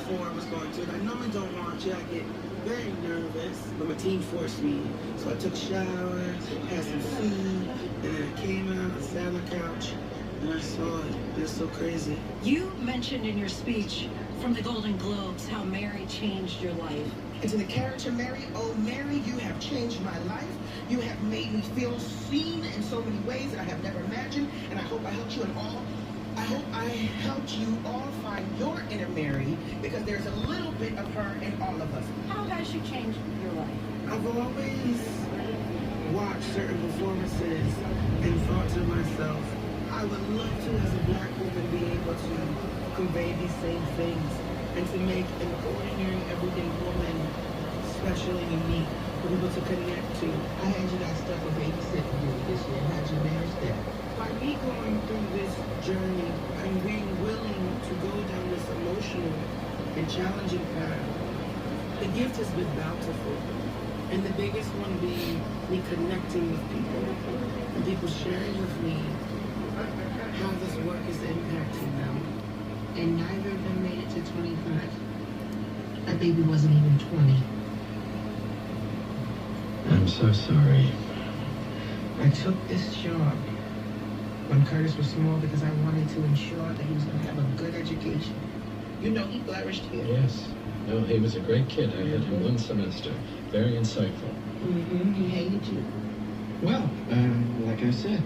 before I was going to it. I normally don't watch it. I get very nervous, but my team forced me. So I took a shower, had some food, and then I came out and sat on the couch, and I saw it. It was so crazy. You mentioned in your speech from the Golden Globes how Mary changed your life. And to the character Mary, oh Mary, you have changed my life. You have made me feel seen in so many ways that I have never imagined, and I hope I helped you in all. I hope I helped you all find your inner Mary, because there's a little bit of her in all of us. How has she changed your life? I've always watched certain performances and thought to myself, I would love to, as a black woman, be able to convey these same things and to make an ordinary, everyday woman special and unique for people to connect to. I had you guys stuck with babysitting you this year. How'd you manage that? By me going through this journey and being willing to go down this emotional and challenging path, the gift has been bountiful. And the biggest one being me connecting with people and people sharing with me how this work is impacting them. And neither of them made it to 25. That baby wasn't even 20. I'm so sorry. I took this job when Curtis was small because I wanted to ensure that he was going to have a good education. You know, he flourished here. Yes. No, he was a great kid. I had him one semester. Very insightful. Mm-hmm. He hated you. Well, like I said,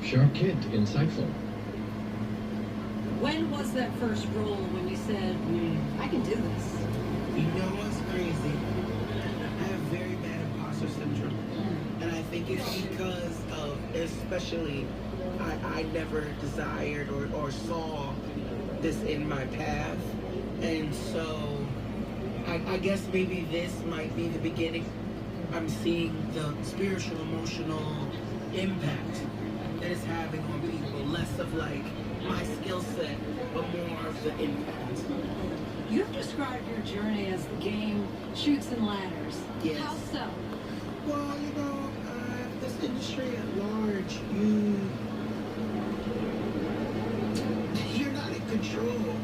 sharp kid, insightful. When was that first role when you said, I can do this? You know what's crazy? I have very bad imposter syndrome. And I think it's because of, especially, I never desired or saw this in my path. And so, I guess maybe this might be the beginning. I'm seeing the spiritual, emotional impact that it's having on people. Less of like my skill set, but more of the impact. You've described your journey as the game Chutes and Ladders. Yes. How so? Well, you know, this industry at large, you're not in control.